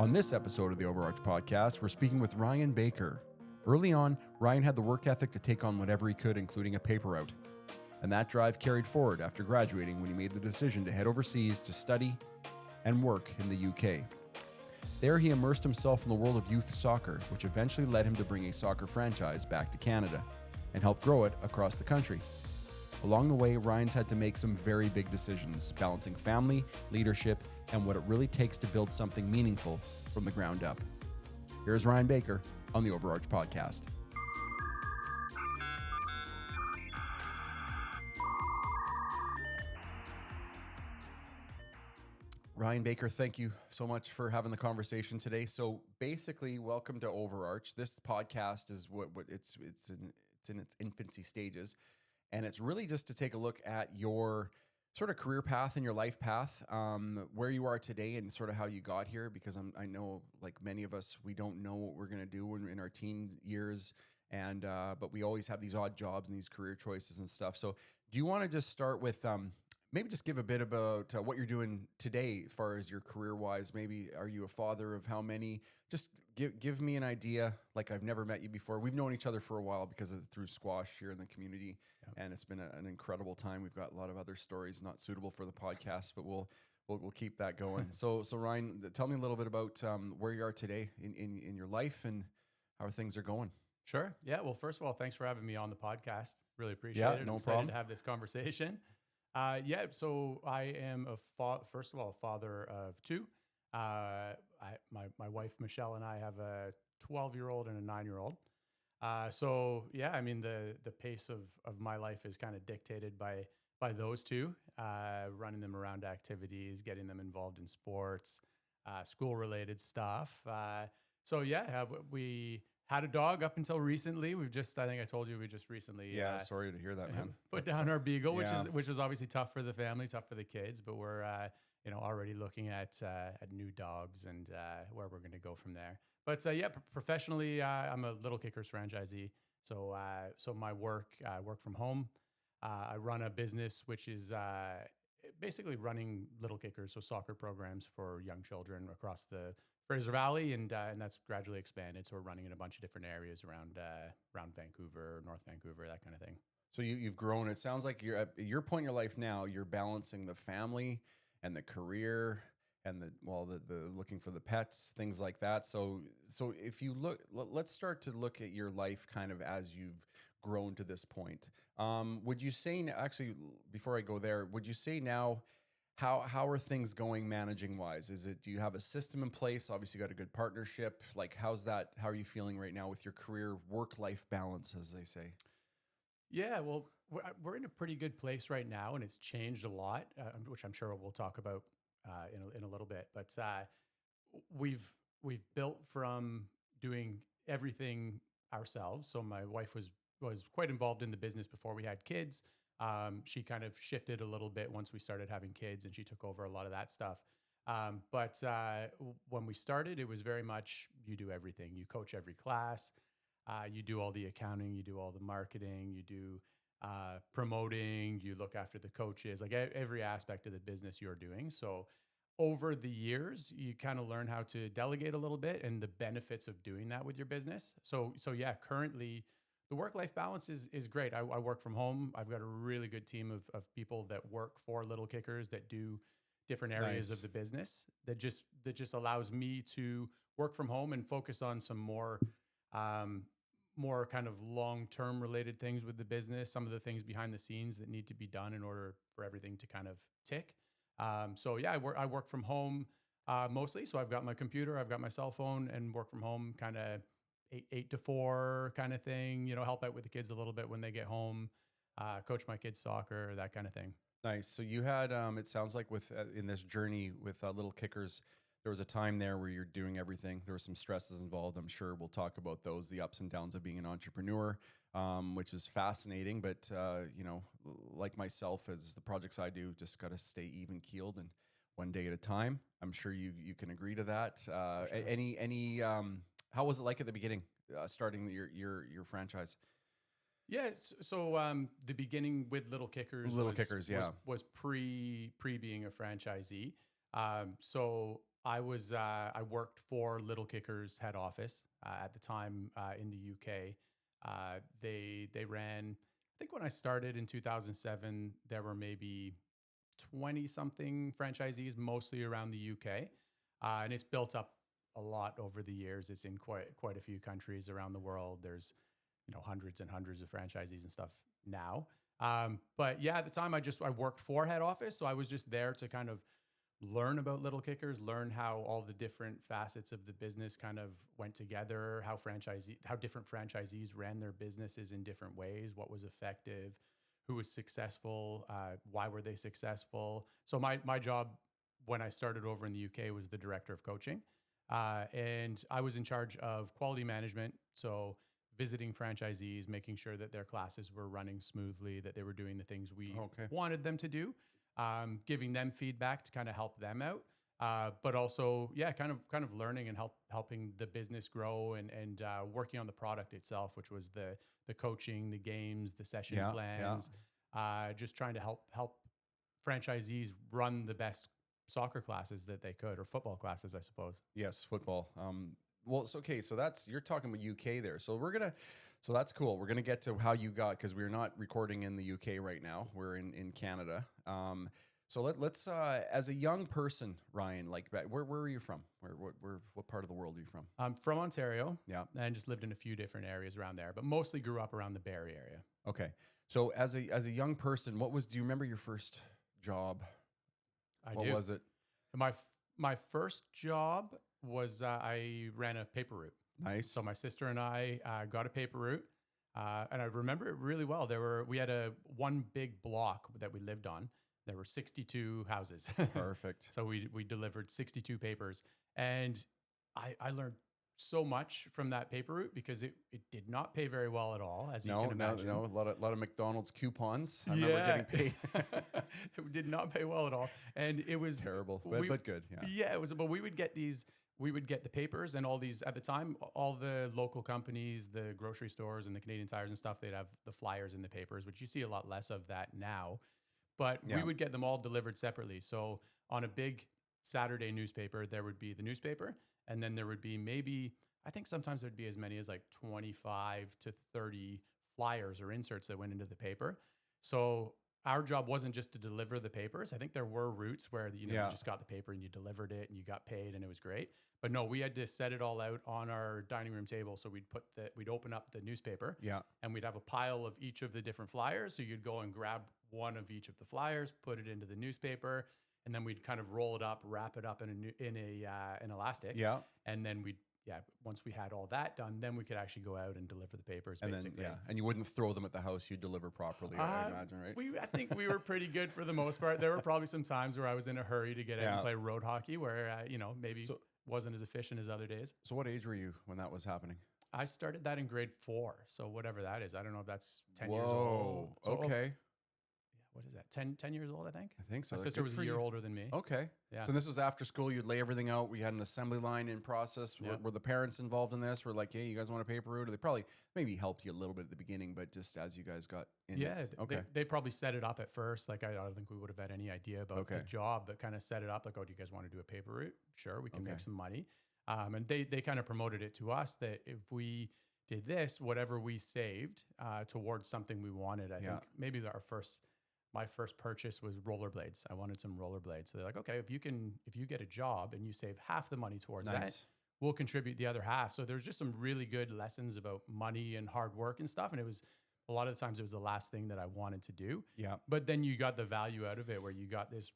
On this episode of the OverArch podcast, we're speaking with Ryan Baker. Early on, Ryan had the work ethic to take on whatever he could, including a paper route. And that drive carried forward after graduating when he made the decision to head overseas to study and work in the UK. There he immersed himself in the world of youth soccer, which eventually led him to bring a soccer franchise back to Canada and help grow it across the country. Along the way, Ryan's had to make some very big decisions, balancing family, leadership, and what it really takes to build something meaningful from the ground up. Here's Ryan Baker on the OverArch podcast. Ryan Baker, thank you so much for having the conversation today. So basically, welcome to OverArch. This podcast is it's in its infancy stages, and it's really just to take a look at your sort of career path and your life path, where you are today and sort of how you got here, because I know, like many of us, we don't know what we're going to do in our teen years, and but we always have these odd jobs and these career choices and stuff. So do you want to just start with maybe just give a bit about what you're doing today as far as your career-wise? Maybe are you a father of how many? Just give me an idea. Like, I've never met you before. We've known each other for a while because through squash here in the community, and it's been an incredible time. We've got a lot of other stories not suitable for the podcast, but we'll keep that going. So Ryan, tell me a little bit about where you are today in your life and how things are going. Sure. Yeah. Well, first of all, thanks for having me on the podcast. Really appreciate it. No I'm excited problem to have this conversation. So I am first of all, a father of two. My wife, Michelle, and I have a 12-year-old and a 9-year-old. So yeah, I mean, the pace of my life is kind of dictated by those two, running them around activities, getting them involved in sports, school related stuff. So yeah, we had a dog up until recently. I think I told you, we just recently. Yeah, sorry to hear that, man. Put down our beagle, yeah. which was obviously tough for the family, tough for the kids, but we're already looking at new dogs and where we're going to go from there. But professionally, I'm a Little Kickers franchisee. So my work, I work from home. I run a business which is basically running Little Kickers, so soccer programs for young children across the Fraser Valley, and that's gradually expanded. So we're running in a bunch of different areas around Vancouver, North Vancouver, that kind of thing. So you've grown. It sounds like you're at your point in your life now. You're balancing the family and the career and the looking for the pets, things like that. So if you look, let's start to look at your life kind of as you've grown to this point. Would you say, actually, before I go there, would you say now, how are things going managing wise? Do you have a system in place? Obviously you got a good partnership. Like, how are you feeling right now with your career work-life balance, as they say? Yeah, well, we're in a pretty good place right now, and it's changed a lot, which I'm sure we'll talk about in a little bit. But we've built from doing everything ourselves. So my wife was quite involved in the business before we had kids. She kind of shifted a little bit once we started having kids, and she took over a lot of that stuff. But when we started, it was very much, you do everything. You coach every class. You do all the accounting. You do all the marketing. You do promoting. You look after the coaches, like every aspect of the business you're doing. So over the years, you kind of learn how to delegate a little bit and the benefits of doing that with your business. So yeah, currently, the work-life balance is great. I work from home. I've got a really good team of people that work for Little Kickers that do different areas of the business that just allows me to work from home and focus on some more kind of long-term related things with the business, some of the things behind the scenes that need to be done in order for everything to kind of tick. So yeah, I work from home mostly. So I've got my computer, I've got my cell phone, and work from home kind of 8 to 4 kind of thing, help out with the kids a little bit when they get home, coach my kids soccer, that kind of thing. Nice. So you had, it sounds like in this journey with Little Kickers, there was a time there where you're doing everything. There were some stresses involved. I'm sure we'll talk about those, the ups and downs of being an entrepreneur, which is fascinating. But, like myself, as the projects I do, just got to stay even keeled and one day at a time. I'm sure you can agree to that. Sure. How was it like at the beginning, starting your franchise? Yeah, so the beginning with Little Kickers was pre being a franchisee. So I worked for Little Kickers head office at the time in the UK. They ran. I think when I started in 2007, there were maybe 20 something franchisees, mostly around the UK, and it's built up a lot over the years. It's in quite a few countries around the world. There's hundreds and hundreds of franchisees and stuff now. But yeah, at the time I worked for head office, so I was just there to kind of learn about Little Kickers, learn how all the different facets of the business kind of went together, how different franchisees ran their businesses in different ways, what was effective, who was successful, why were they successful. So my job when I started over in the UK was the director of coaching, and I was in charge of quality management. So visiting franchisees, making sure that their classes were running smoothly, that they were doing the things we wanted them to do, giving them feedback to kind of help them out. But also, yeah, kind of learning and helping the business grow and working on the product itself, which was the coaching, the games, the session plans, just trying to help franchisees run the best soccer classes that they could, or football classes, I suppose. Yes, football. Well, it's okay. So you're talking about UK there. So so that's cool. We're gonna get to how you got, because we're not recording in the UK right now. We're in Canada. So let's as a young person, Ryan, like where are you from? What part of the world are you from? I'm from Ontario. Yeah, and just lived in a few different areas around there, but mostly grew up around the Barrie area. Okay. So as a young person, do you remember your first job? What was it? My first job was I ran a paper route. Nice. So my sister and I got a paper route, and I remember it really well. We had one big block that we lived on. There were 62 houses. Perfect. So we delivered 62 papers, and I learned so much from that paper route because it did not pay very well at all, as you can imagine. No, a lot of McDonald's coupons. I remember getting paid. It did not pay well at all, and it was terrible, but good. Yeah, it was. But we would get the papers and all these at the time. All the local companies, the grocery stores, and the Canadian Tires and stuff. They'd have the flyers in the papers, which you see a lot less of that now. But we would get them all delivered separately. So on a big Saturday newspaper, there would be the newspaper, and then there would be maybe, I think sometimes there'd be as many as like 25 to 30 flyers or inserts that went into the paper. So our job wasn't just to deliver the papers. I think there were routes where you just got the paper and you delivered it and you got paid and it was great. But no, we had to set it all out on our dining room table. So we'd open up the newspaper, and we'd have a pile of each of the different flyers. So you'd go and grab one of each of the flyers, put it into the newspaper, and then we'd kind of roll it up, wrap it up in an elastic. Yeah. And then once we had all that done, then we could actually go out and deliver the papers, and basically. Then, and you wouldn't throw them at the house, you'd deliver properly, I imagine, right? I think we were pretty good for the most part. There were probably some times where I was in a hurry to get out and play road hockey where, maybe wasn't as efficient as other days. So what age were you when that was happening? I started that in grade 4. So whatever that is, I don't know if that's 10 years old. So, okay. What is that? 10 years old, I think. I think so. My sister was a year older than me. Okay. Yeah. So this was after school. You'd lay everything out. We had an assembly line in process. Were the parents involved in this? Were like, hey, you guys want a paper route? Or they probably maybe helped you a little bit at the beginning, but just as you guys got in. Yeah. Okay. They probably set it up at first. Like, I don't think we would have had any idea about the job, but kind of set it up like, oh, do you guys want to do a paper route? Sure, we can make some money. And they kind of promoted it to us that if we did this, whatever we saved towards something we wanted, I think maybe my first purchase was rollerblades. I wanted some rollerblades. So they're like, okay, if you get a job and you save half the money towards that, we'll contribute the other half. So there's just some really good lessons about money and hard work and stuff. And it was a lot of the times it was the last thing that I wanted to do. Yeah. But then you got the value out of it where you got this,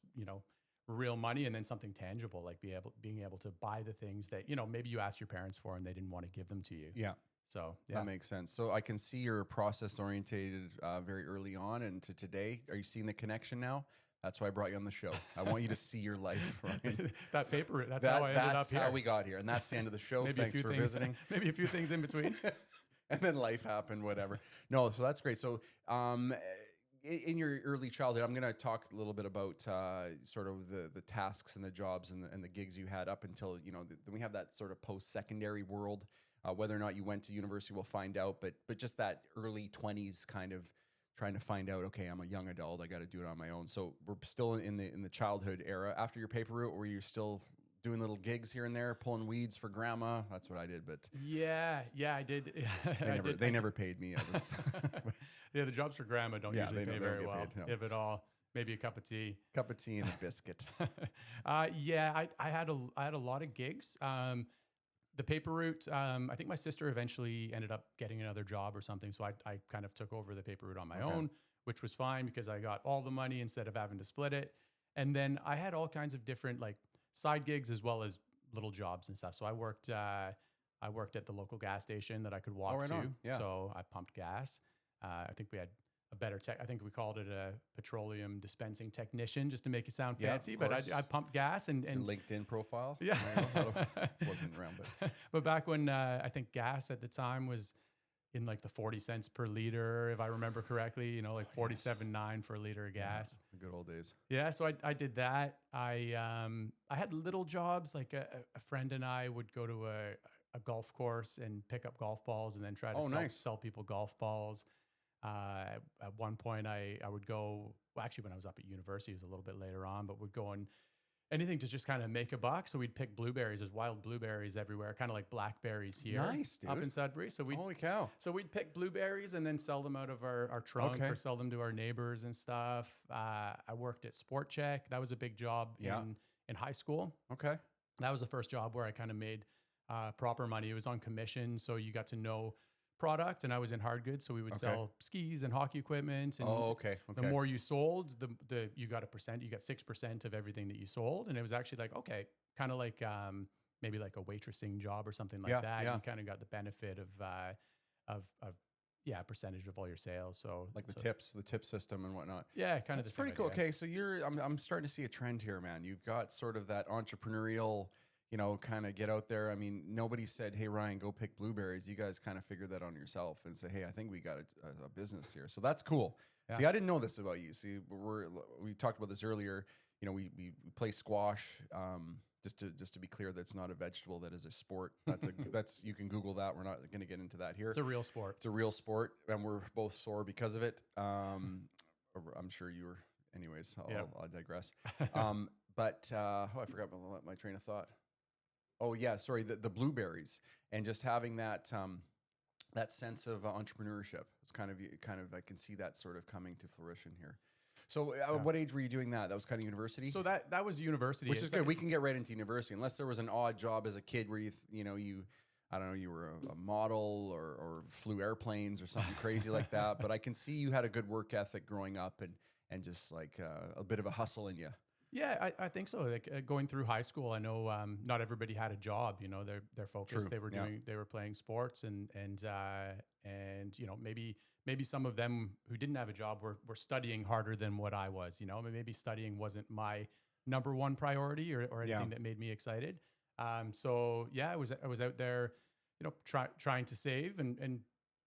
real money and then something tangible, like being able to buy the things that, maybe you asked your parents for and they didn't want to give them to you. Yeah. So that makes sense. So I can see you're process orientated very early on, and to today. Are you seeing the connection now? That's why I brought you on the show. I want you to see your life. Right? That paper. That's how I ended up here. That's how we got here, and that's the end of the show. Thanks for visiting. Maybe a few things in between, and then life happened. Whatever. No, so that's great. So in your early childhood, I'm going to talk a little bit about sort of the tasks and the jobs and the gigs you had up until then we have that sort of post-secondary world. Whether or not you went to university, we'll find out. But just that early 20s kind of trying to find out, okay, I'm a young adult, I got to do it on my own. So we're still in the childhood era. After your paper route, were you still doing little gigs here and there, pulling weeds for grandma. That's what I did. But Yeah, I did. they never paid me. I was Yeah, the jobs for grandma don't usually they pay don't very get well, paid, no. if at all. Maybe a cup of tea. cup of tea and a biscuit. Yeah, I had a lot of gigs. The paper route, I think my sister eventually ended up getting another job or something. So I kind of took over the paper route on my own, which was fine because I got all the money instead of having to split it. And then I had all kinds of different like side gigs as well as little jobs and stuff. So I worked at the local gas station that I could walk right to. on. Yeah. So I pumped gas. I think we had a better tech. I think we called it a petroleum dispensing technician just to make it sound Yeah, fancy. of But course. I pumped gas and Your LinkedIn profile. yeah. I don't know. Wasn't around, but But back when I think gas at the time was in like the 40 cents per liter, if I remember correctly, you know, like 47.9 for a liter of gas. the good old days. Yeah, so I did that. I had little jobs, like a friend and I would go to a golf course and pick up golf balls and then try to sell people golf balls. At one point I would go, well, actually when I was up at university, it was a little bit later on, but would go and anything to just kind of make a buck. So we'd pick blueberries. There's wild blueberries everywhere, kind of like blackberries here. Nice, dude. Up in Sudbury. So Holy cow. so we'd pick blueberries and then sell them out of our trunk or sell them to our neighbors and stuff. I worked at Sport Check. That was a big job in high school. Okay. That was the first job where I kind of made proper money. It was on commission. So you got to know product, and I was in hard goods. So we would sell skis and hockey equipment. And the more you sold, the you got a percent, you got 6% of everything that you sold. And it was actually like, okay, kind of like maybe like a waitressing job or something like that. Yeah. You kind of got the benefit of a percentage of all your sales. So like the tip system and whatnot. Yeah, kind of. That's pretty cool. Okay, so I'm starting to see a trend here, man. You've got sort of that entrepreneurial, you know, kind of get out there. I mean, nobody said, "Hey, Ryan, go pick blueberries." You guys kind of figured that on yourself and say, "Hey, I think we got a business here." So that's cool. Yeah. See, I didn't know this about you. See, we talked about this earlier. You know, we play squash. Just to be clear, that's not a vegetable. That is a sport. That's you can Google that. We're not going to get into that here. It's a real sport. It's a real sport, and we're both sore because of it. I'm sure you were. Anyways, I'll digress. But I forgot my train of thought. Oh yeah, sorry. The blueberries and just having that that sense of entrepreneurship. It's kind of I can see that sort of coming to fruition here. So what age were you doing that? That was kind of university? So that was university. Which is good. We can get right into university unless there was an odd job as a kid where I don't know, you were a model or flew airplanes or something crazy like that. But I can see you had a good work ethic growing up and just like a bit of a hustle in you. Yeah, I think so. Like going through high school, I know not everybody had a job. You know, they're focused. True. They were playing sports and you know maybe some of them who didn't have a job were studying harder than what I was. You know, maybe studying wasn't my number one priority or anything that made me excited. So yeah, I was out there, you know, trying to save and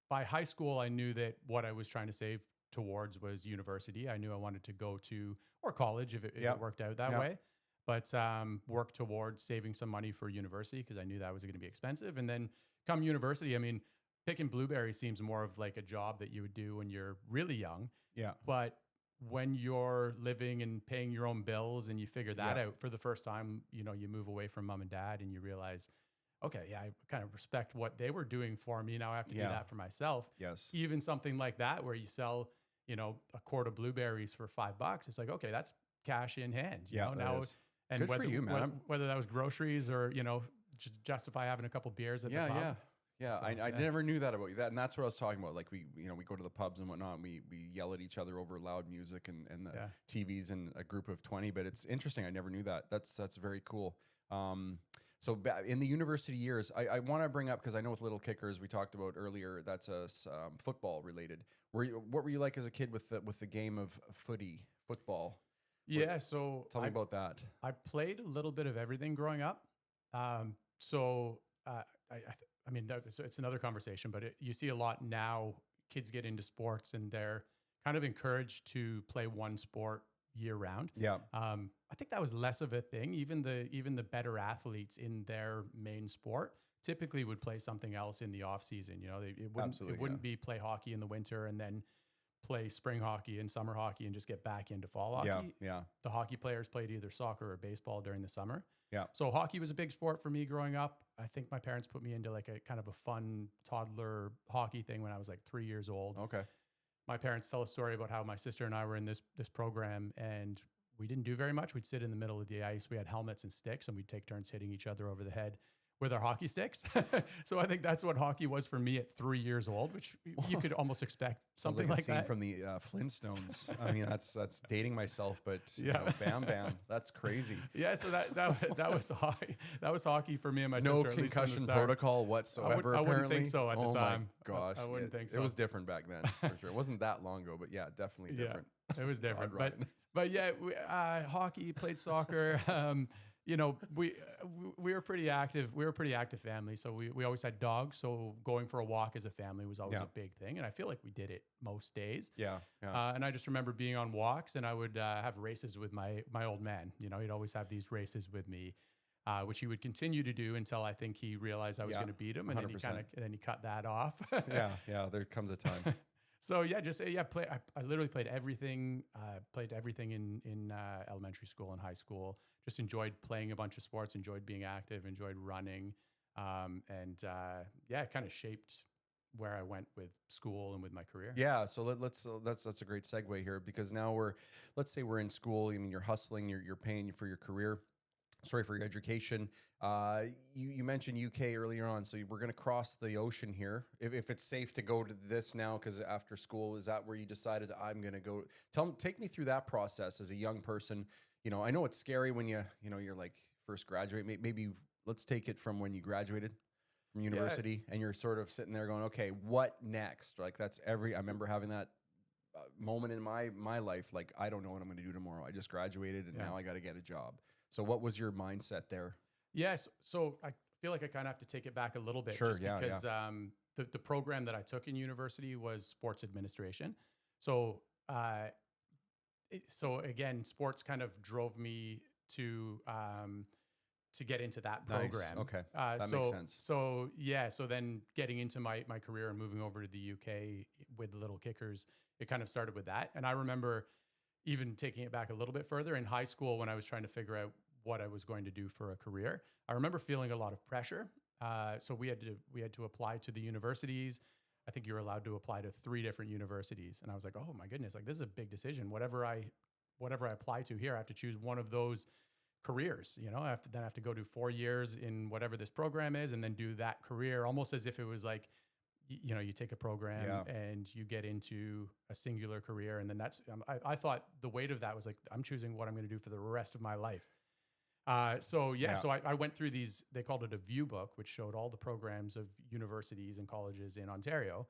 by high school I knew that what I was trying to save towards was university. I knew I wanted to go to or college if it worked out that way, but work towards saving some money for university because I knew that was going to be expensive. And then come university, I mean, picking blueberries seems more of like a job that you would do when you're really young. Yeah. But when you're living and paying your own bills and you figure that out for the first time, you know, you move away from mom and dad and you realize, okay, yeah, I kind of respect what they were doing for me. Now I have to do that for myself. Yes. Even something like that where you sell, you know, a quart of blueberries for $5, it's like, okay, that's cash in hand. You know, now and good for you, man. Whether that was groceries or, you know, justify having a couple beers at the pub. Yeah, so, I never knew that about you. And that's what I was talking about. Like we go to the pubs and whatnot. And we yell at each other over loud music and the TVs and a group of 20. But it's interesting. I never knew that. That's very cool. So in the university years, I want to bring up because I know with Little Kickers we talked about earlier. That's football related. What were you like as a kid with the game of football? Yeah, so tell me about that. I played a little bit of everything growing up. I mean, it's another conversation, but you see a lot now. Kids get into sports and they're kind of encouraged to play one sport year round. Yeah. I think that was less of a thing. Even the better athletes in their main sport typically would play something else in the off season. You know, it wouldn't be play hockey in the winter and then play spring hockey and summer hockey and just get back into fall hockey. Yeah. The hockey players played either soccer or baseball during the summer. Yeah. So hockey was a big sport for me growing up. I think my parents put me into like a kind of a fun toddler hockey thing when I was like 3 years old. Okay. My parents tell a story about how my sister and I were in this program, and we didn't do very much. We'd sit in the middle of the ice. We had helmets and sticks, and we'd take turns hitting each other over the head with our hockey sticks. So I think that's what hockey was for me at 3 years old, which you could almost expect something like a scene that. from the Flintstones. I mean, that's dating myself, but Yeah. bam, bam, that's crazy. Yeah, so that was hockey. That was hockey for me and my No sister. At least from the concussion start. protocol whatsoever. I wouldn't apparently. think so at the time. Oh my gosh, I wouldn't think so. It was different back then, for sure. It wasn't that long ago, but yeah, definitely different. It was different. God, But yeah, hockey, played soccer. We were pretty active. We were a pretty active family. So we always had dogs. So going for a walk as a family was always a big thing. And I feel like we did it most days. Yeah. And I just remember being on walks, and I would have races with my old man. He'd always have these races with me, which he would continue to do until I think he realized I was going to beat him. And 100%. then he cut that off. Yeah. There comes a time. So yeah, I literally played everything. Played everything in elementary school and high school. Just enjoyed playing a bunch of sports. Enjoyed being active. Enjoyed running, it kind of shaped where I went with school and with my career. Yeah. So that's a great segue here, because now let's say we're in school. I mean, you're hustling. You're paying for your career. Sorry, for your education. You mentioned UK earlier on, so we're going to cross the ocean here. If it's safe to go to this now, because after school, is that where you decided I'm going to go? Take me through that process as a young person. I know it's scary when you're like first graduate. Maybe let's take it from when you graduated from university, and you're sort of sitting there going, okay, what next? Like I remember having that moment in my life. Like, I don't know what I'm going to do tomorrow. I just graduated, and now I got to get a job. So what was your mindset there? Yes. So I feel like I kind of have to take it back a little bit. Sure, just because the program that I took in university was sports administration. So again, sports kind of drove me to get into that program. Nice. Okay. That makes sense. So then getting into my career and moving over to the UK with the Little Kickers, it kind of started with that. And I remember even taking it back a little bit further in high school when I was trying to figure out what I was going to do for a career. I remember feeling a lot of pressure. So we had to apply to the universities. I think you were allowed to apply to 3 different universities. And I was like, oh my goodness, like this is a big decision. Whatever I apply to here, I have to choose one of those careers. I have to go do 4 years in whatever this program is, and then do that career almost as if it was like, you take a program and you get into a singular career. And then I thought the weight of that was like, I'm choosing what I'm going to do for the rest of my life. So I went through these, they called it a view book, which showed all the programs of universities and colleges in Ontario.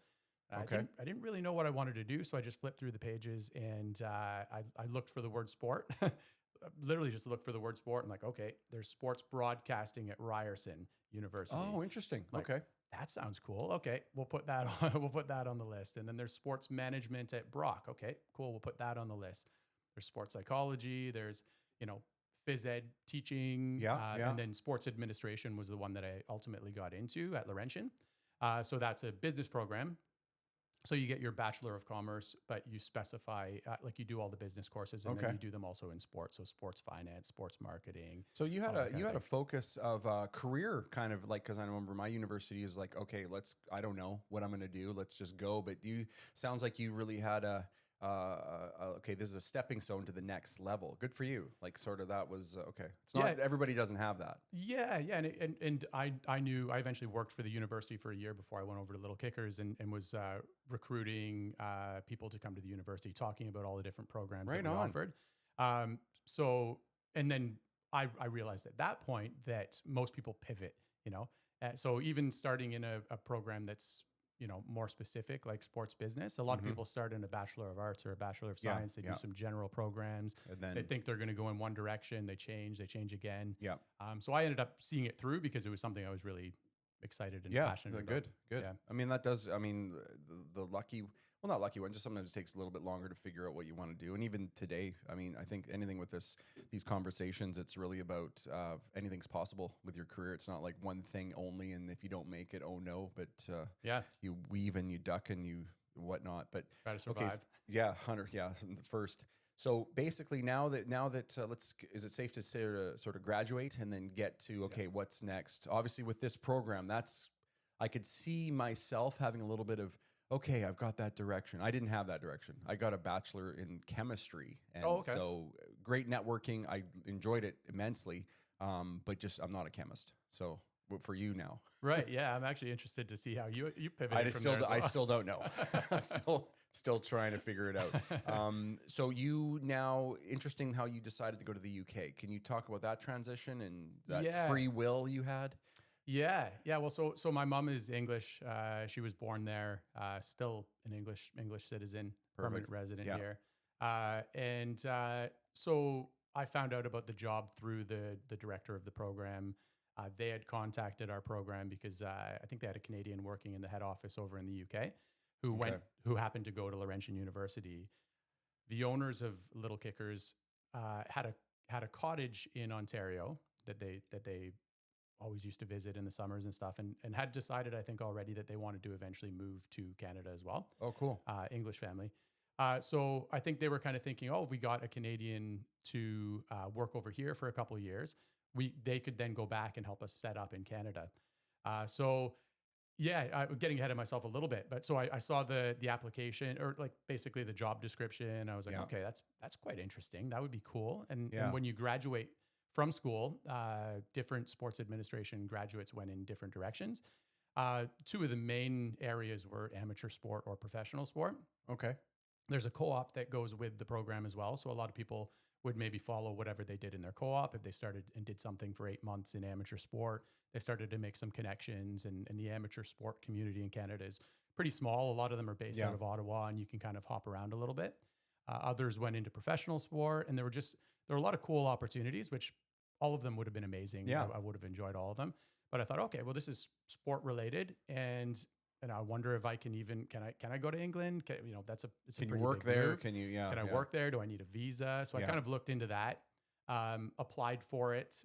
I didn't really know what I wanted to do. So I just flipped through the pages, and I looked for the word sport. Literally just looked for the word sport, and like, okay, there's sports broadcasting at Ryerson University. Oh, interesting. Like, okay. That sounds cool. Okay, we'll put that on. We'll put that on the list. And then there's sports management at Brock. Okay, cool. We'll put that on the list. There's sports psychology. There's phys ed teaching. And then sports administration was the one that I ultimately got into at Laurentian. So that's a business program. So you get your Bachelor of Commerce, but you specify, like you do all the business courses, and then you do them also in sports. So sports finance, sports marketing. So you had a focus of career, kind of like, because I remember my university is like, okay, I don't know what I'm going to do. Let's just go. But sounds like you really had okay, this is a stepping stone to the next level. Good for you. Like, sort of that was okay. It's not everybody doesn't have that. Yeah. And I knew I eventually worked for the university for a year before I went over to Little Kickers, and was recruiting people to come to the university, talking about all the different programs that we offered. And then I realized at that point that most people pivot, so even starting in a program that's more specific, like sports business. A lot of people start in a Bachelor of Arts or a Bachelor of Science. They do some general programs. And then they think they're going to go in one direction. They change again. Yeah. So I ended up seeing it through because it was something I was really excited and passionate about. Good. Yeah. I mean, the lucky, well, not lucky one, just sometimes it takes a little bit longer to figure out what you want to do. And even today, I mean, I think anything with these conversations, it's really about anything's possible with your career. It's not like one thing only, and if you don't make it, oh no. But you weave and you duck and you whatnot. But try to survive. Okay, 100. Yeah, first. So basically, now that is it safe to say to sort of graduate and then get to Yeah. okay, what's next? Obviously, with this program, that's I could see myself having a little bit of okay, I've got that direction. I didn't have that direction. I got a bachelor in chemistry, Oh, and okay. so great networking. I enjoyed it immensely, but just I'm not a chemist. So for you now, Right. Yeah. I'm actually interested to see how you pivoted from still there as I well. still don't know. I'm still trying to figure it out. So you now interesting how you decided to go to the UK. Can you talk about that transition and that Yeah. free will you had? Yeah. Well, so my mom is English. She was born there. Still an English citizen, permanent Perfect. resident Yeah. here. And so I found out about the job through the director of the program. They had contacted our program because I think they had a Canadian working in the head office over in the UK Okay. who happened to go to Laurentian University. The owners of Little Kickers had a cottage in Ontario that they always used to visit in the summers and stuff, and had decided, I think, already that they wanted to eventually move to Canada as well. Oh, cool. English family. So I think they were kind of thinking, oh, if we got a Canadian to work over here for a couple of years, they could then go back and help us set up in Canada. So yeah, I'm getting ahead of myself a little bit, but so I saw the application, or like basically the job description. I was like, Yeah. okay, that's quite interesting. That would be cool. And Yeah. when you graduate from school, different sports administration graduates went in different directions. Two of the main areas were amateur sport or professional sport. Okay. There's a co-op that goes with the program as well. So a lot of people would maybe follow whatever they did in their co-op. If they started and did something for 8 months in amateur sport, they started to make some connections. And the amateur sport community in Canada is pretty small. A lot of them are based Yeah. out of Ottawa, and you can kind of hop around a little bit. Others went into professional sport, and there were a lot of cool opportunities, which all of them would have been amazing. Yeah. I would have enjoyed all of them. But I thought, okay, well, this is sport related, and I wonder if I can even can I go to England? It's a Can you pretty work big there? move. Can you? Yeah. Can I yeah. work there? Do I need a visa? So I Yeah. kind of looked into that, applied for it,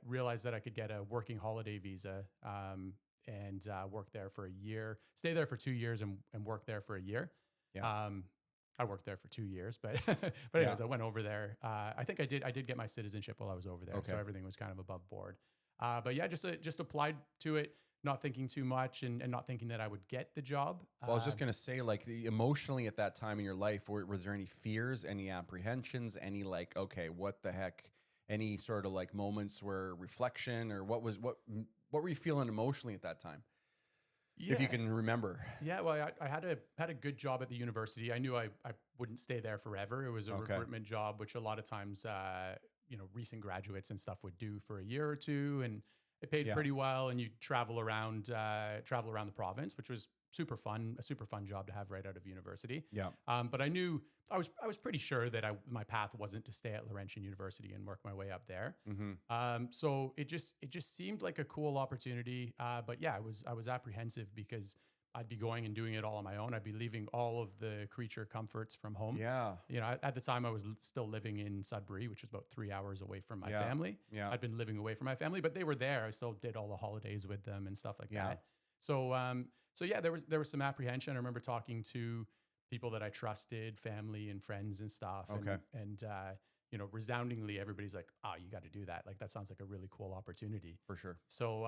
realized that I could get a working holiday visa, and work there for a year, stay there for 2 years, and work there for a year. Yeah. I worked there for 2 years, but but Yeah. anyways, I went over there. I think I did get my citizenship while I was over there, so Okay. everything was kind of above board. But yeah, just applied to it, not thinking too much, and not thinking that I would get the job. Well, I was just gonna say, like, emotionally at that time in your life, were there any fears, any apprehensions, any like, okay, what the heck? Any sort of like moments where reflection, or what were you feeling emotionally at that time, if you Yeah. can remember? Yeah, well, I had a good job at the university. I knew I wouldn't stay there forever. It was a Okay. recruitment job, which a lot of times, recent graduates and stuff would do for a year or two, and it paid Yeah. pretty well. And you travel around the province, which was super fun, a super fun job to have right out of university. Yeah. But I knew I was pretty sure that my path wasn't to stay at Laurentian University and work my way up there. Mm-hmm. So it just seemed like a cool opportunity. But yeah, I was apprehensive because I'd be going and doing it all on my own. I'd be leaving all of the creature comforts from home. Yeah. At the time I was still living in Sudbury, which was about 3 hours away from my Yeah. family. Yeah. I'd been living away from my family, but they were there. I still did all the holidays with them and stuff like Yeah. that. So yeah, there was some apprehension. I remember talking to people that I trusted, family and friends and stuff. Okay. And resoundingly, everybody's like, "Oh, you got to do that. Like that sounds like a really cool opportunity." For sure. So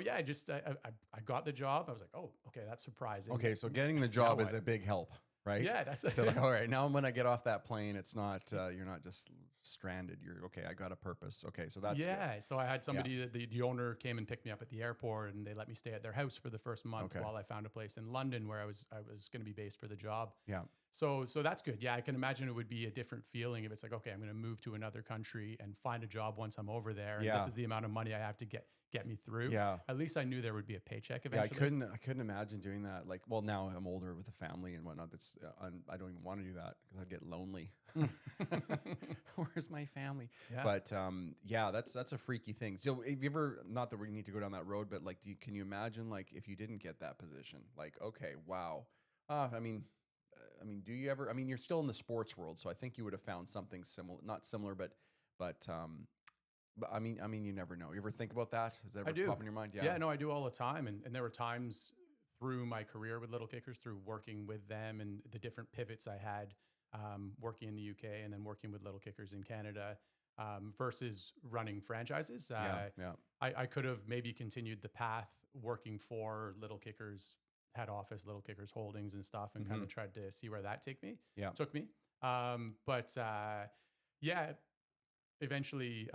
yeah, I got the job. I was like, "Oh, okay, that's surprising." Okay, so getting the job is what? a big help, right? Yeah, that's So like, all right, now when I get off that plane, it's not you're not just stranded. You're okay. I got a purpose. Okay, so that's good. yeah. So I had somebody, the owner came and picked me up at the airport, and they let me stay at their house for the first month Okay. while I found a place in London where I was going to be based for the job. Yeah. So that's good. Yeah, I can imagine it would be a different feeling if it's like, okay, I'm going to move to another country and find a job once I'm over there, and Yeah. this is the amount of money I have to get me through. Yeah. At least I knew there would be a paycheck Yeah, eventually. I couldn't imagine doing that. Like, well, now I'm older with a family and whatnot. That's I don't even want to do that because I'd get lonely. Where's my family? Yeah. But yeah, that's a freaky thing. So, have you ever? Not that we need to go down that road, but like, can you imagine like if you didn't get that position? Like, okay, wow. Do you ever? I mean, you're still in the sports world, so I think you would have found something similar. Not similar, but I mean, you never know. You ever think about that? Has that ever I do. pop in your mind? Yeah, no, I do all the time. And there were times through my career with Little Kickers, through working with them and the different pivots I had, working in the UK and then working with Little Kickers in Canada, versus running franchises. I could have maybe continued the path working for Little Kickers head office, Little Kickers Holdings and stuff, and kind of tried to see where that took me. Yeah, eventually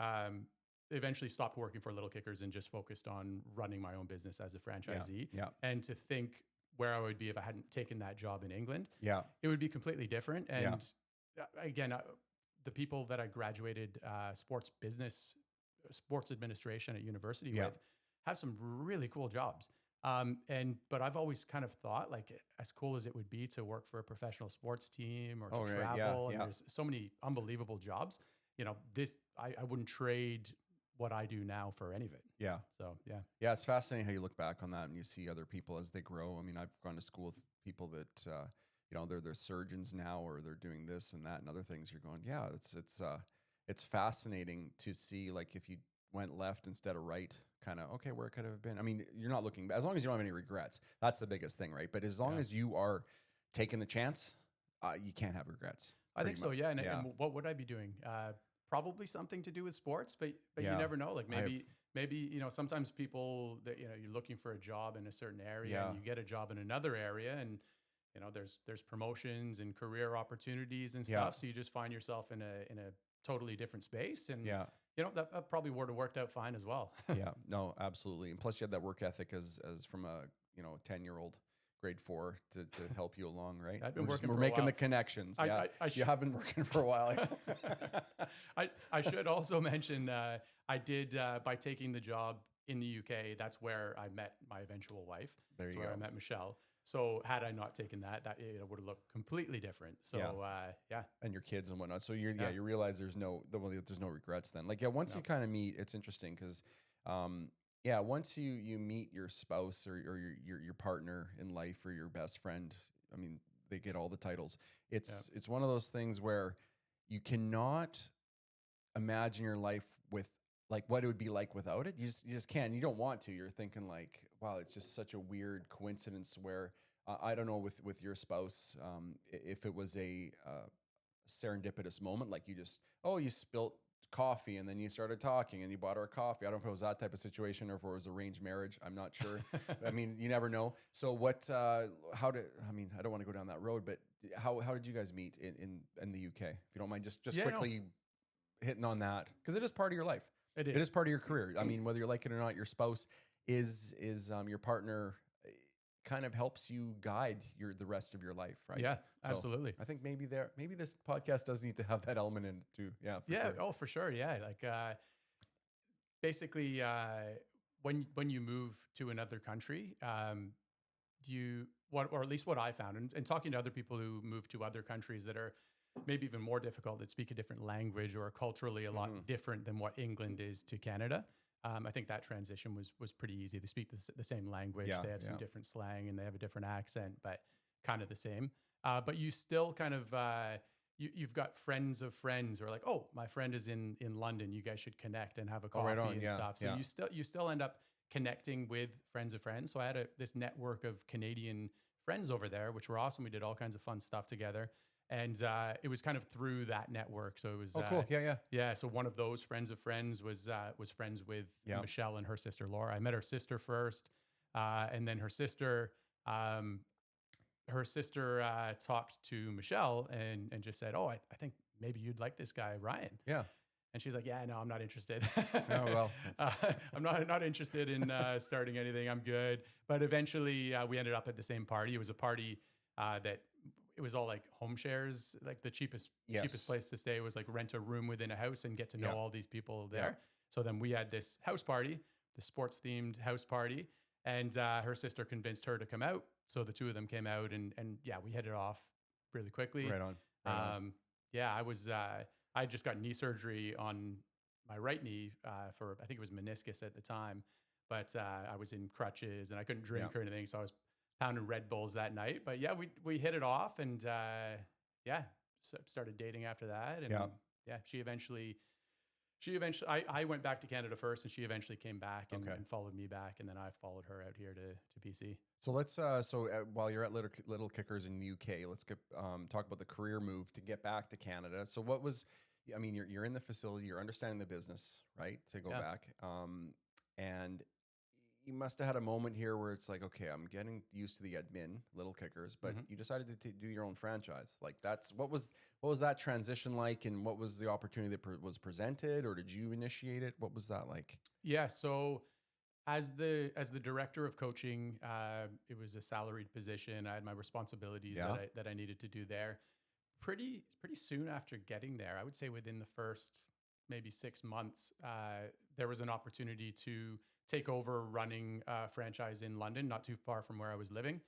stopped working for Little Kickers and just focused on running my own business as a franchisee. And to think where I would be if I hadn't taken that job in England, it would be completely different. And again, the people that I graduated sports administration at university with have some really cool jobs. But I've always kind of thought, like, as cool as it would be to work for a professional sports team or to travel, and there's so many unbelievable jobs, I wouldn't trade what I do now for any of it. So, it's fascinating how you look back on that and you see other people as they grow. I mean, I've gone to school with people that, they're surgeons now, or they're doing this and that and other things. You're going, it's fascinating to see, like, if you went left instead of right, kind of, okay, where could it have been? I mean, you're not looking, as long as you don't have any regrets, that's the biggest thing, right? But as long as you are taking the chance, you can't have regrets. I think so, yeah. And what would I be doing? Probably something to do with sports, but you never know. Like maybe sometimes people that you're looking for a job in a certain area, and you get a job in another area, and there's promotions and career opportunities and stuff. So you just find yourself in a totally different space, and that probably would have worked out fine as well. No, absolutely. And plus you had that work ethic as from a 10-year-old grade 4 to help you along, right? I've been working we're for making a while. the connections. You have been working for a while. I should also mention, I did, by taking the job in the UK, that's where I met my eventual wife. That's where I met Michelle. So had I not taken that would have looked completely different. So and your kids and whatnot. So you realize there's no regrets then. Like once you kind of meet, it's interesting because once you meet your spouse or your partner in life or your best friend, I mean, they get all the titles. It's one of those things where you cannot imagine your life with, like, what it would be like without it. You just can't. You don't want to. You're thinking like, wow, it's just such a weird coincidence where I don't know with your spouse, if it was a serendipitous moment, like you spilt coffee and then you started talking and you bought her a coffee. I don't know if it was that type of situation or if it was arranged marriage. I'm not sure. I mean, you never know. So I don't want to go down that road, but how did you guys meet in the UK? If you don't mind, just quickly hitting on that, because it is part of your life. It is part of your career. I mean, whether you like it or not, your spouse is your partner, kind of helps you guide the rest of your life, right? Yeah, so absolutely. I think maybe this podcast does need to have that element in it too. Yeah. Sure. Oh, for sure. Yeah. Like, basically, when you move to another country, or at least what I found, and talking to other people who move to other countries that are maybe even more difficult, that speak a different language or are culturally a lot different than what England is to Canada. I think that transition was pretty easy. They speak the same language. They have some different slang and they have a different accent, but kind of the same. But you still kind of, you've got friends of friends who are like, oh, my friend is in London. You guys should connect and have a coffee and stuff. So you still end up connecting with friends of friends. So I had this network of Canadian friends over there, which were awesome. We did all kinds of fun stuff together. And it was kind of through that network. So it was cool. Yeah. So one of those friends of friends was friends with Michelle and her sister Laura. I met her sister first, and then her sister talked to Michelle and just said, "Oh, I think maybe you'd like this guy, Ryan." Yeah. And she's like, "Yeah, no, I'm not interested. Oh, well, I'm not interested in starting anything. I'm good." But eventually, we ended up at the same party. It was a party that. It was all like home shares. Like the cheapest place to stay was like rent a room within a house and get to know all these people there. Yeah. So then we had this house party, the sports themed house party, and her sister convinced her to come out. So the two of them came out and we hit it off really quickly. Right on. Yeah, I had just got knee surgery on my right knee for, I think it was meniscus at the time, but I was in crutches and I couldn't drink or anything. So I was pounding Red Bulls that night, but we hit it off and started dating after that. And she She eventually, I went back to Canada first, and she eventually came back and, Okay. and followed me back, and then I followed her out here to PC. So let's while you're at Little Kickers in the UK, let's get talk about the career move to get back to Canada. So what was, I mean, you're in the facility, you're understanding the business, right? To go Yeah. back, and you must have had a moment here where it's like, okay, I'm getting used to the admin, Little Kickers, but Mhm. you decided to do your own franchise. Like that's what was that transition like, and what was the opportunity that was presented, or did you initiate it? What was that like? Yeah. So as the director of coaching, it was a salaried position. I had my responsibilities Yeah. that I needed to do there. Pretty soon after getting there, I would say within the first maybe 6 months, there was an opportunity to take over running a franchise in London, not too far from where I was living,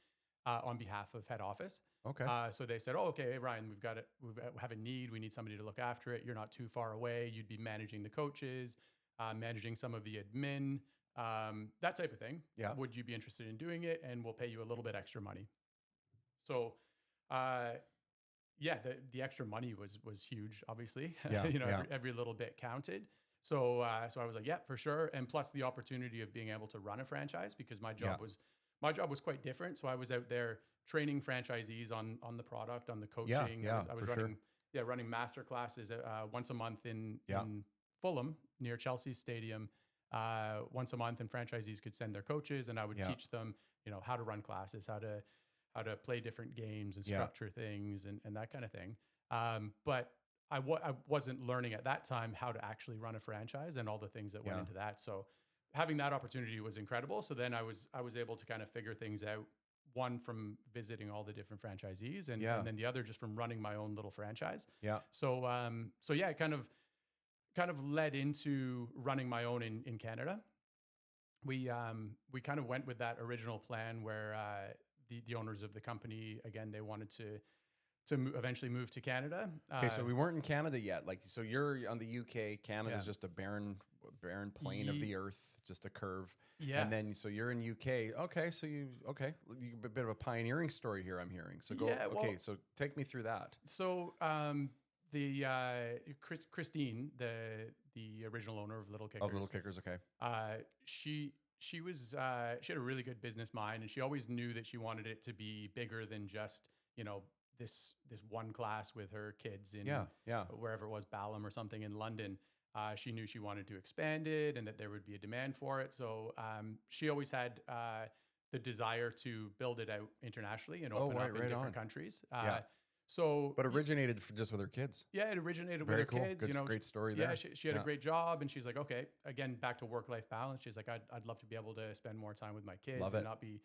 on behalf of head office. Okay. So they said, "Oh, okay, Ryan, we have a need. We need somebody to look after it. You're not too far away. You'd be managing the coaches, managing some of the admin, that type of thing. Yeah. Would you be interested in doing it? And we'll pay you a little bit extra money." So, uh, yeah, the extra money was huge, obviously. Yeah. Yeah. Every little bit counted. So I was like, yeah, for sure. And plus the opportunity of being able to run a franchise, because my job was quite different. So I was out there training franchisees on the product, on the Yeah. coaching. Yeah. I was For sure. running master classes once a month Yeah. in Fulham near Chelsea Stadium. Once a month, and franchisees could send their coaches, and I would Yeah. teach them, how to run classes, how to play different games and Yeah. structure things and that kind of thing. But I wasn't learning at that time how to actually run a franchise and all the things that went Yeah. into that. So having that opportunity was incredible. So then I was able to kind of figure things out. One, from visiting all the different franchisees, and, Yeah. and then the other just from running my own little franchise. Yeah. So yeah, it kind of led into running my own in Canada. We kind of went with that original plan where the owners of the company, again, they wanted to eventually move to Canada. Okay, so we weren't in Canada yet. Like, so you're on the UK. Canada's Yeah. just a barren plane of the earth, just a curve. Yeah. And then, so you're in UK. Okay, so you a bit of a pioneering story here, I'm hearing. So go. Yeah, well- Okay, so take me through that. So the Christine, the original owner of Little Kickers, Of Little Kickers. Okay. she had a really good business mind, and she always knew that she wanted it to be bigger than just this one class with her kids in Yeah. Yeah. wherever it was, Balham or something in London. She knew she wanted to expand it and that there would be a demand for it. So she always had the desire to build it out internationally and open up in different countries. Yeah. But originated just with her kids. Yeah, it originated Very with her cool. kids. Good, great story Yeah, there. she had a great job, and she's like, okay, again, back to work-life balance. She's like, I'd love to be able to spend more time with my kids Love and it. not be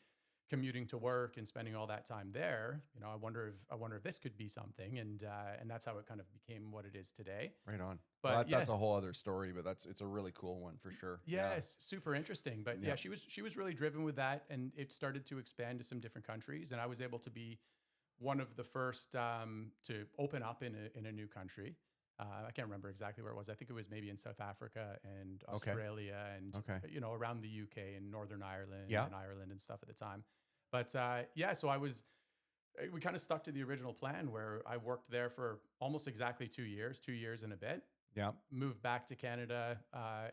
commuting to work and spending all that time there. I wonder if this could be something, and that's how it kind of became what it is today. Right on. But Well, that's a whole other story, but it's a really cool one for sure. Yeah, it's super interesting. But Yeah. yeah, she was really driven with that, and it started to expand to some different countries, and I was able to be one of the first to open up in a new country. I can't remember exactly where it was. I think it was maybe in South Africa and Australia and around the UK and Northern Ireland and Ireland and stuff at the time. But so we kind of stuck to the original plan, where I worked there for almost exactly 2 years and a bit. Yeah. Moved back to Canada,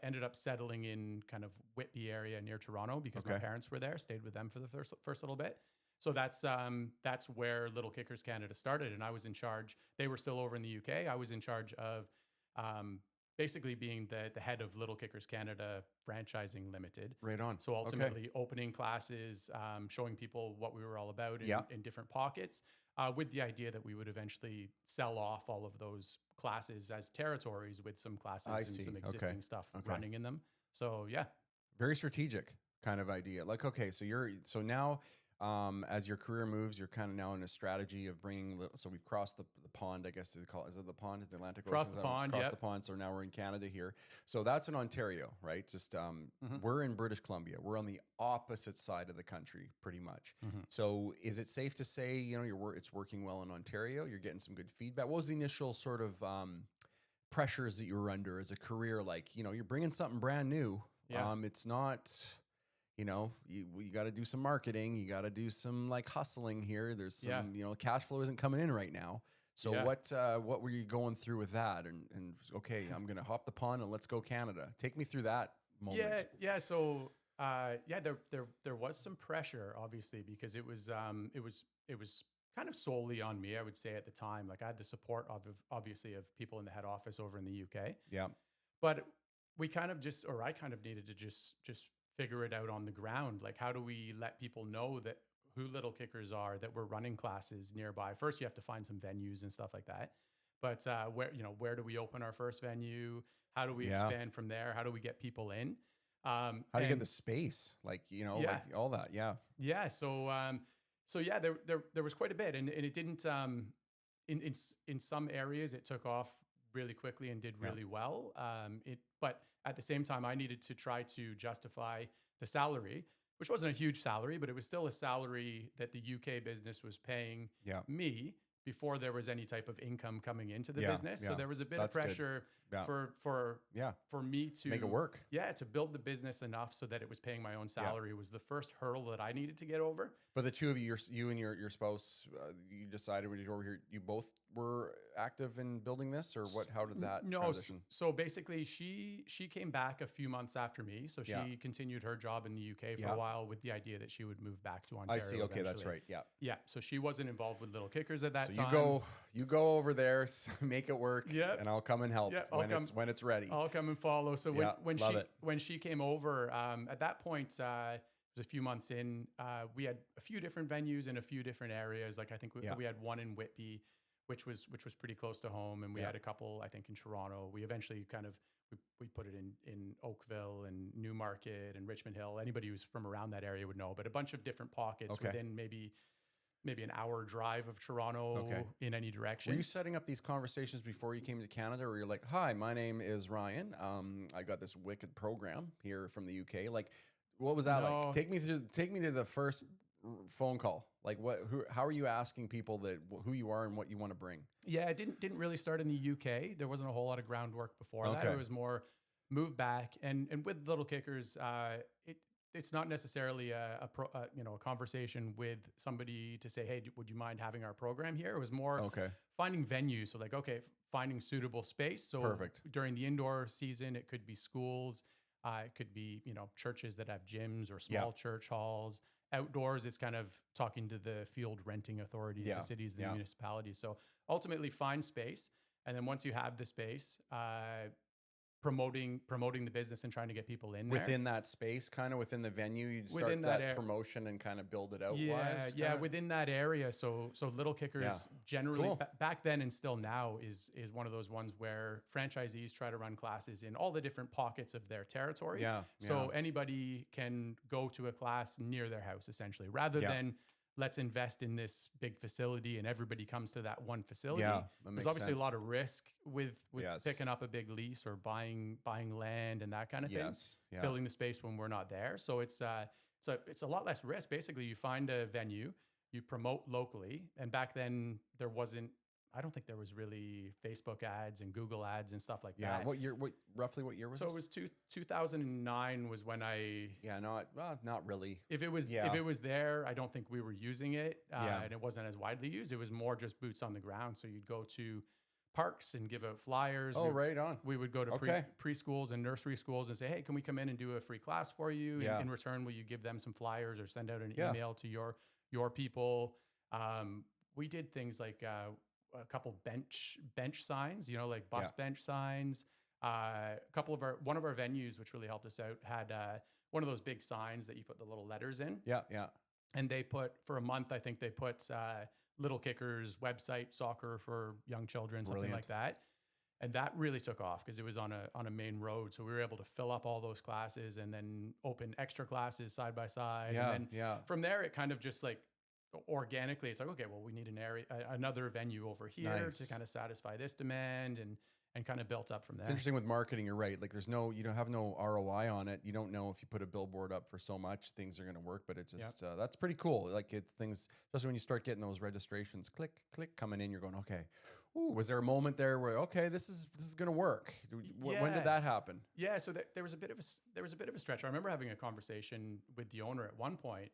ended up settling in kind of Whitby area near Toronto because my parents were there, stayed with them for the first little bit. So that's where Little Kickers Canada started, and I was in charge. They were still over in the UK. I was in charge of basically being the head of Little Kickers Canada Franchising Limited. Right on. So ultimately opening classes, showing people what we were all about in different pockets, with the idea that we would eventually sell off all of those classes as territories with some classes and some existing stuff running in them. So yeah. Very strategic kind of idea. Like, okay, so now as your career moves, you're kind of now in a strategy of bringing. So we've crossed the pond, I guess they call it. Is it the pond? Is the Atlantic Ocean? Crossed the pond. Crossed the pond. So now we're in Canada here. So that's in Ontario, right? Just we're in British Columbia. We're on the opposite side of the country, pretty much. So is it safe to say, it's working well in Ontario? You're getting some good feedback. What was the initial sort of pressures that you were under as a career? Like, you're bringing something brand new. Yeah. It's not. You got to do some marketing. You got to do some like hustling here. There's some, cash flow isn't coming in right now. So Yeah. what were you going through with that? And okay, I'm gonna hop the pond and let's go Canada. Take me through that moment. Yeah. So, there was some pressure, obviously, because it was kind of solely on me. I would say at the time, like I had the support of obviously of people in the head office over in the UK, Yeah. but we kind of just, or I kind of needed to just figure it out on the ground. Like, how do we let people know that who Little Kickers are, that we're running classes nearby? First, you have to find some venues and stuff like that. But where do we open our first venue? How do we Yeah. expand from there? How do we get people in? How do you get And the space? Like, yeah, like all that. Yeah. yeah. So yeah, there was quite a bit, and it didn't. In some areas, it took off really quickly and did Yeah. really well. But at the same time, I needed to try to justify the salary, which wasn't a huge salary, but it was still a salary that the UK business was paying Yeah. me before there was any type of income coming into the Yeah, business. So yeah. there was a bit That's of good. pressure Yeah. Yeah. for me to Make it work. Yeah, to build the business enough so that it was paying my own salary was the first hurdle that I needed to get over. But the two of you, you and your spouse, you decided when you were over here, you both were active in building this, or what? How did that No, transition? so basically she came back a few months after me. So she Yeah. continued her job in the UK for Yeah. a while with the idea that she would move back to Ontario. I see. Okay, that's eventually. right. Yeah. Yeah, so she wasn't involved with Little Kickers at that So time. you go over there, make it work, Yeah. and I'll come and help Yeah, I'll when it's ready. I'll come and follow. So Yeah, love it. when she came over, at that point, it was a few months in. We had a few different venues in a few different areas. Like I think Yeah. we had one in Whitby, which was pretty close to home, and we Yeah. had a couple, I think, in Toronto. We eventually kind of we put it in Oakville and Newmarket and Richmond Hill. Anybody who's from around that area would know. But a bunch of different pockets Okay. within maybe an hour drive of Toronto Okay. in any direction. Were you setting up these conversations before you came to Canada, or you're like, "Hi, my name is Ryan. I got this wicked program here from the UK." Like, what was that No. like? Take me to the first phone call. Like, how are you asking people who you are and what you want to bring? Yeah, it didn't really start in the UK. There wasn't a whole lot of groundwork before that. Okay. It was more move back, and with Little Kickers, it's not necessarily a conversation with somebody to say, hey, would you mind having our program here? It was more Okay. finding venues. So like, okay, finding suitable space. So Perfect. during the indoor season, it could be schools, it could be churches that have gyms or small church halls. Outdoors, it's kind of talking to the field renting authorities, Yeah. the cities, the Yeah. municipalities. So ultimately, find space, and then once you have the space, promoting the business and trying to get people in there. Within that space, kind of within the venue, you'd start Within that promotion and kind of build it out. Yeah, within that area. So Little Kickers Yeah. generally Cool. back then and still now is one of those ones where franchisees try to run classes in all the different pockets of their territory. Yeah. So anybody can go to a class near their house, essentially, rather Yeah. than let's invest in this big facility and everybody comes to that one facility. Yeah, that There's makes obviously sense. a lot of risk with Yes. picking up a big lease or buying land and that kind of thing. Yes. Yeah. Filling the space when we're not there. So it's a lot less risk. Basically, you find a venue, you promote locally, and back then I don't think there was really Facebook ads and Google ads and stuff like Yeah. that. Roughly what year was So this? it was 2009 was when Yeah, not really. if it was there, I don't think we were using it, Yeah. and it wasn't as widely used. It was more just boots on the ground. So you'd go to parks and give out flyers. Oh, right on. We would go to Okay. preschools and nursery schools and say, hey, can we come in and do a free class for you? Yeah. In return, will you give them some flyers or send out an Yeah. email to your people? We did things like a couple bench signs, like bus bench signs. One of our venues, which really helped us out, had one of those big signs that you put the little letters in. Yeah. Yeah. And they put, for a month, I think they put Little Kickers website, soccer for young children, something like that. And that really took off because it was on a main road. So we were able to fill up all those classes and then open extra classes side by side. Yeah. And then Yeah. from there, it kind of just like organically, it's like, okay, well, we need another venue over here Nice. to kind of satisfy this demand and kind of built up from there. It's interesting with marketing. You're right. Like you don't have no ROI on it. You don't know if you put a billboard up for so much, things are going to work, but it just, that's pretty cool. Like it's things, especially when you start getting those registrations, click coming in, you're going, okay. Ooh, was there a moment there where, okay, this is going to work? When did that happen? Yeah. So there was a bit of a stretch. I remember having a conversation with the owner at one point.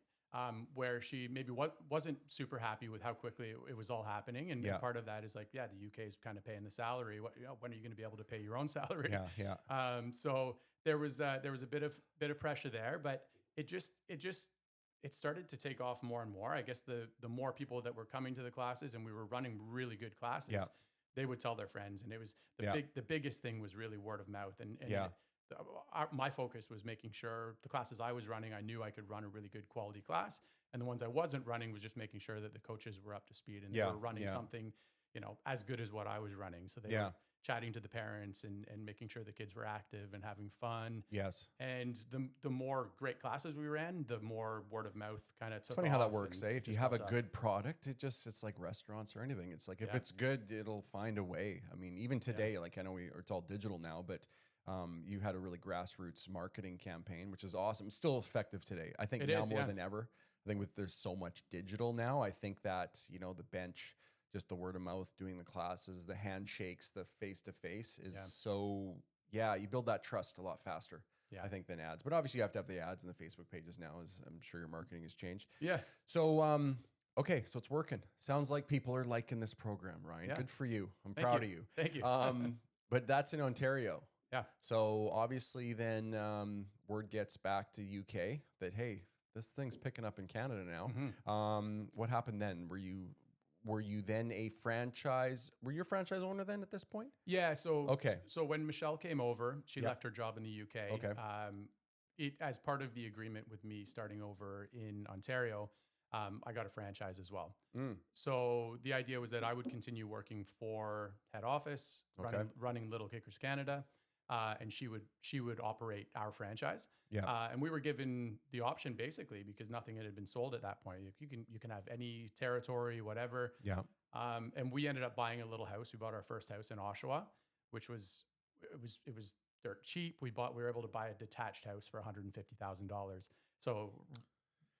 where she maybe wasn't super happy with how quickly it was all happening. And part of that is like, yeah, the UK is kind of paying the salary. When are you going to be able to pay your own salary? So there was a bit of pressure there, but it started to take off more and more. I guess the more people that were coming to the classes, and we were running really good classes, they would tell their friends, and it was the biggest thing was really word of mouth. And my focus was making sure the classes I was running, I knew I could run a really good quality class, and the ones I wasn't running was just making sure that the coaches were up to speed and they were running something, as good as what I was running. So they were chatting to the parents and making sure the kids were active and having fun. Yes. And the more great classes we ran, the more word of mouth kind of took off. It's funny how that works, eh? If you have a good product, it's like restaurants or anything. It's like, if it's good, it'll find a way. I mean, even today, like I know it's all digital now, but you had a really grassroots marketing campaign, which is awesome. It's still effective today. I think now more than ever. I think there's so much digital now. I think that, the bench, just the word of mouth, doing the classes, the handshakes, the face-to-face is so, you build that trust a lot faster, I think, than ads. But obviously you have to have the ads and the Facebook pages now, as I'm sure your marketing has changed. Yeah. So, okay, so it's working. Sounds like people are liking this program, Ryan. Good for you. I'm proud of you. Thank you. But that's in Ontario. Yeah. So obviously then word gets back to UK that, hey, this thing's picking up in Canada now. Mm-hmm. What happened then? Were you then a franchise? Were you a franchise owner then at this point? Yeah. So So when Michelle came over, she left her job in the UK. Okay. As part of the agreement with me starting over in Ontario, I got a franchise as well. So the idea was that I would continue working for head office, running Little Kickers Canada, and she would operate our franchise. And we were given the option basically because nothing had been sold at that point. You can have any territory, whatever. And we ended up buying a little house. We bought our first house in Oshawa, which was dirt cheap. We were able to buy a detached house for $150,000. So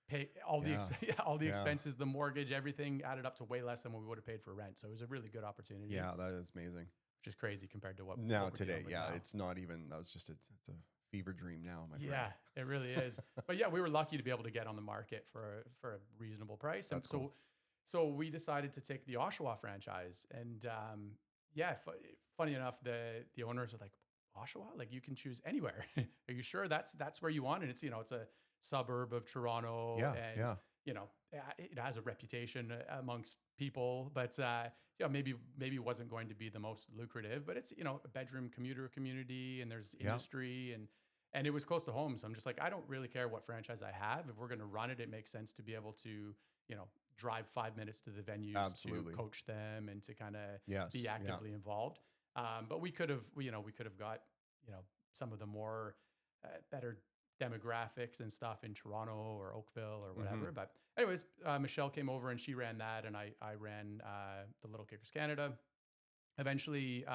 pay all the expenses, the mortgage, everything added up to way less than what we would have paid for rent. So it was a really good opportunity. Yeah, that is amazing. Which is crazy compared to what now what today. Now. It's not even. That was just it's a fever dream now, my friend. Yeah, it really is. But yeah, we were lucky to be able to get on the market for a reasonable price. That's and cool. So we decided to take the Oshawa franchise. And funny enough, the owners are like, Oshawa, like you can choose anywhere. Are you sure that's where you want? And it's it's a suburb of Toronto. It has a reputation amongst people, but maybe it wasn't going to be the most lucrative, but it's a bedroom commuter community, and there's industry and it was close to home. So I'm just like, I don't really care what franchise I have. If we're going to run it, it makes sense to be able to drive 5 minutes to the venues to coach them and to kind of be actively involved. But we could have got some of the more better demographics and stuff in Toronto or Oakville or whatever. But anyways, Michelle came over and she ran that, and I ran the Little Kickers Canada. Eventually,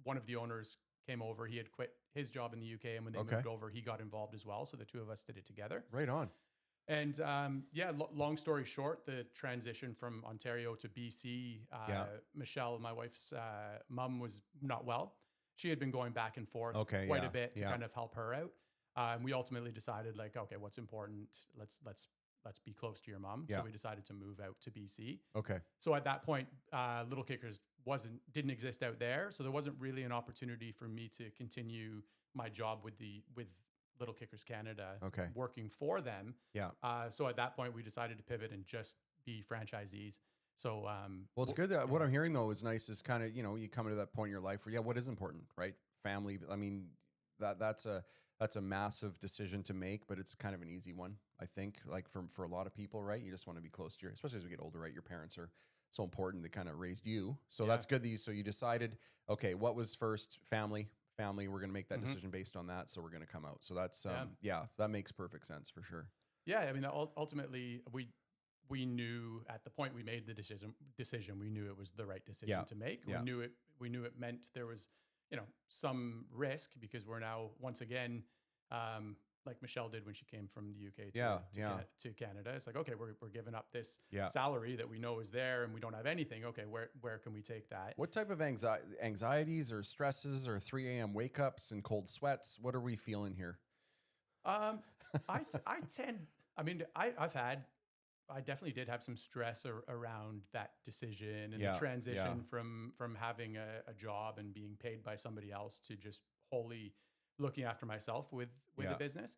one of the owners came over. He had quit his job in the UK, and when they moved over, he got involved as well. So the two of us did it together. Right on. And long story short, the transition from Ontario to BC, Michelle, my wife's mom, was not well. She had been going back and forth quite a bit to kind of help her out. And we ultimately decided, like, okay, what's important? Let's be close to your mom. So we decided to move out to BC. Okay. So at that point, Little Kickers didn't exist out there. So there wasn't really an opportunity for me to continue my job with Little Kickers Canada, working for them. So at that point, we decided to pivot and just be franchisees. So, well, it's good that what I'm hearing though is nice is kind of, you come to that point in your life where, what is important, right? Family. I mean, that's a massive decision to make, but it's kind of an easy one, I think, like for a lot of people, right? You just want to be close to especially as we get older, right? Your parents are so important. They kind of raised you. So that's good that you decided, okay, what was first? Family, we're going to make that decision based on that. So we're going to come out. So that's, that makes perfect sense for sure. Yeah. I mean, ultimately we knew at the point we made the decision, we knew it was the right decision to make. We knew it meant there was, some risk because we're now once again, like Michelle did when she came from the UK to Canada. It's like, okay, we're giving up this salary that we know is there and we don't have anything. Okay, where can we take that? What type of anxieties or stresses or 3 a.m. wake ups and cold sweats? What are we feeling here? I've had I definitely did have some stress around that decision and Yeah, the yeah, transition from having a job and being paid by somebody else to just wholly looking after myself with the yeah. business.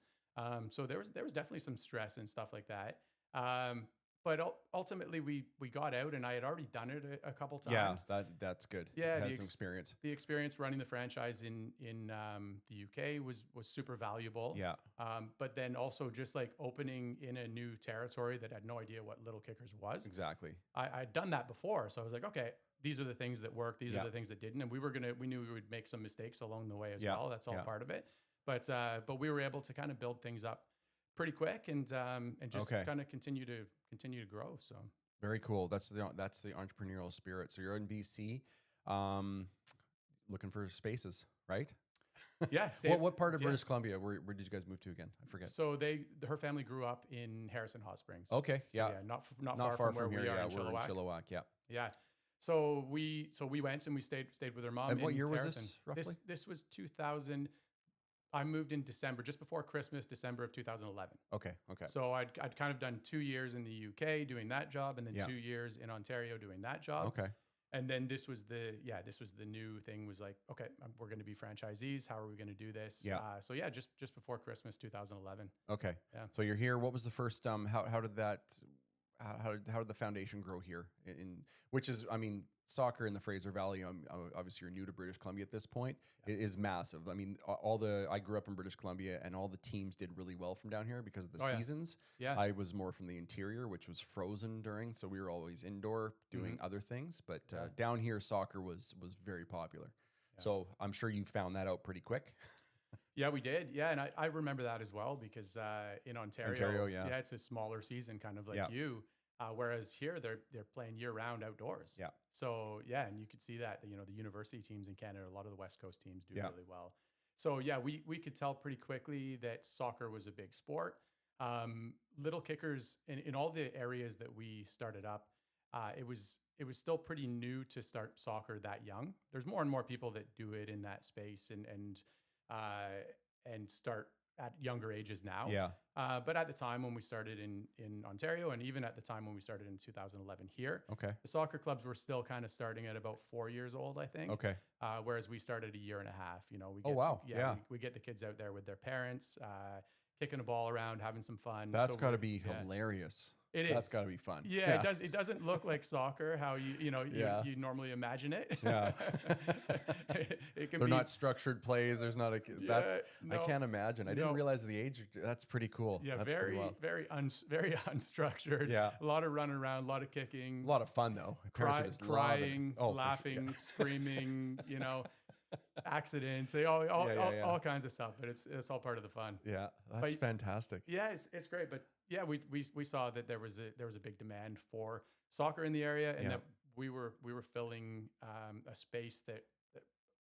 So there was definitely some stress and stuff like that. Um, but ultimately we got out, and I had already done it a couple Yeah, times. that's good. Yeah, Had some experience. the experience running the franchise in the UK was super valuable. Yeah, But then also just like opening in a new territory that had no idea what Little Kickers was. exactly. I'd done that before, so I was like, okay, these are the things that worked, these are Yeah, the things that didn't, and we knew we would make some mistakes along the way as yeah, well. That's all yeah. part of it. But we were able to kind of build things up pretty quick and just Okay. kind of continue to grow. So Very cool. That's the entrepreneurial spirit. So you're in BC, um, looking for spaces, right? yeah, What part of yeah. British Columbia? Where did you guys move to again? I forget. So her family grew up in Harrison Hot Springs. Okay, So yeah, yeah, not not far far from where from here. we are Yeah, in we're in Chilliwack. Chilliwack. Yeah. Yeah. So we went and we stayed with her mom And what in year was Harrison. this roughly? This was 2000. I moved in December, just before Christmas, December of 2011. Okay, okay. So I'd kind of done 2 years in the UK doing that job, and then Yeah. 2 years in Ontario doing that job. Okay. And then this was the new thing, was like, okay, we're going to be franchisees. How are we going to do this? Yeah. So yeah, just before Christmas 2011. Okay. Yeah. So you're here. What was the first? How did that? How did the foundation grow here? Which is, I mean, soccer in the Fraser Valley. Obviously, you're new to British Columbia at this point. Yeah. It is massive. I mean, I grew up in British Columbia, and all the teams did really well from down here because of the Oh, yeah. seasons. Yeah. I was more from the interior, which was frozen during, so we were always indoor doing other things. But Yeah. down here, soccer was very popular. Yeah. So I'm sure you found that out pretty quick. Yeah, we did. Yeah, and I remember that as well because in Ontario, yeah. it's a smaller season, kind of like Yeah. you. Whereas here, they're playing year round outdoors. Yeah. So yeah, and you could see that the university teams in Canada, a lot of the West Coast teams do Yeah. really well. So yeah, we could tell pretty quickly that soccer was a big sport. Little Kickers in all the areas that we started up, it was still pretty new to start soccer that young. There's more and more people that do it in that space and start at younger ages now. Yeah. But at the time when we started in Ontario, and even at the time when we started in 2011 here, Okay. the soccer clubs were still kind of starting at about 4 years old, I think. Okay. Whereas we started a year and a half. We Oh, wow. Yeah. we get the kids out there with their parents, kicking a ball around, having some fun. That's So got to we're- be yeah. hilarious. It That's is. got to be fun. Yeah, it does. It doesn't look like soccer how Yeah. you normally imagine it. Yeah. It can They're be not structured plays. There's not a. That's. I no, can't imagine. I didn't no. realize the age. That's pretty cool. Yeah, That's pretty wild. very unstructured. Yeah. A lot of running around, a lot of kicking, A lot of fun though. Parents are just loving it. crying, Oh, for sure. laughing, screaming. Accidents, all kinds of stuff. But it's all part of the fun. Yeah, that's But- fantastic. Yeah, it's great. But yeah, we saw that there was a big demand for soccer in the area, and Yeah. that we were filling a space that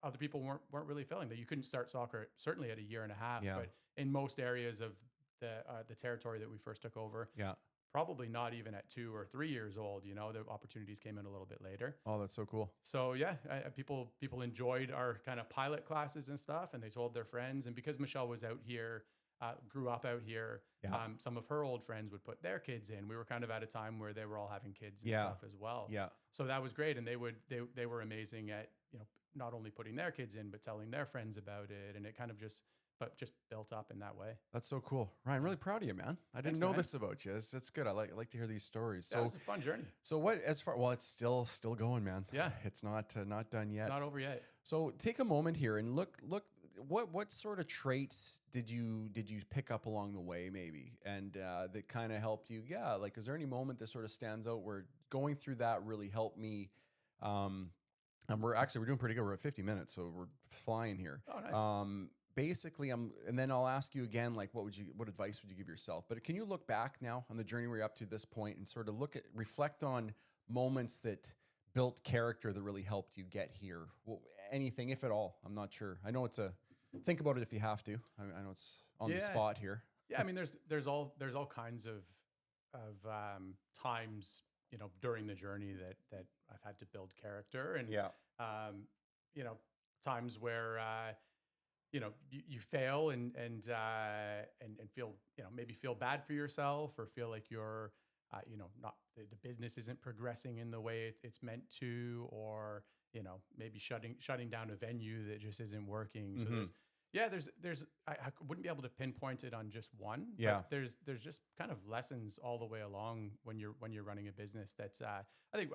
other people weren't really filling. That you couldn't start soccer certainly at a year and a half, Yeah. but in most areas of the territory that we first took over, Yeah. probably not even at 2 or 3 years old. The opportunities came in a little bit later. Oh, that's so cool. So yeah, people enjoyed our kind of pilot classes and stuff, and they told their friends. And because Michelle was out here, grew up out here, Yeah. some of her old friends would put their kids in. We were kind of at a time where they were all having kids and Yeah. stuff as well. Yeah. So that was great, and they were amazing at not only putting their kids in, but telling their friends about it, and it kind of just built up in that way. That's so cool, Ryan. Really proud of you, man. I didn't Thanks, know man. this about you. It's good. I like to hear these stories. That was a fun journey. So what? It's still going, man. Yeah. It's not done yet. It's not over yet. So take a moment here and look. What sort of traits did you pick up along the way, maybe, and that kind of helped you? Yeah, like, is there any moment that sort of stands out where going through that really helped me? And we're doing pretty good. We're at 50 minutes, so we're flying here. Oh, nice. Basically, and then I'll ask you again, like, what advice would you give yourself? But can you look back now on the journey we're up to this point and sort of reflect on moments that built character that really helped you get here? Well, anything, if at all. I'm not sure. I know think about it if you have to. I know it's on the spot here. Yeah, I mean, there's all kinds of times during the journey that I've had to build character, and times where you fail and feel maybe feel bad for yourself, or feel like you're not the business isn't progressing in the way it's meant to, or maybe shutting down a venue that just isn't working. So Mm-hmm. I wouldn't be able to pinpoint it on just one, Yeah. but there's just kind of lessons all the way along when you're running a business. That's I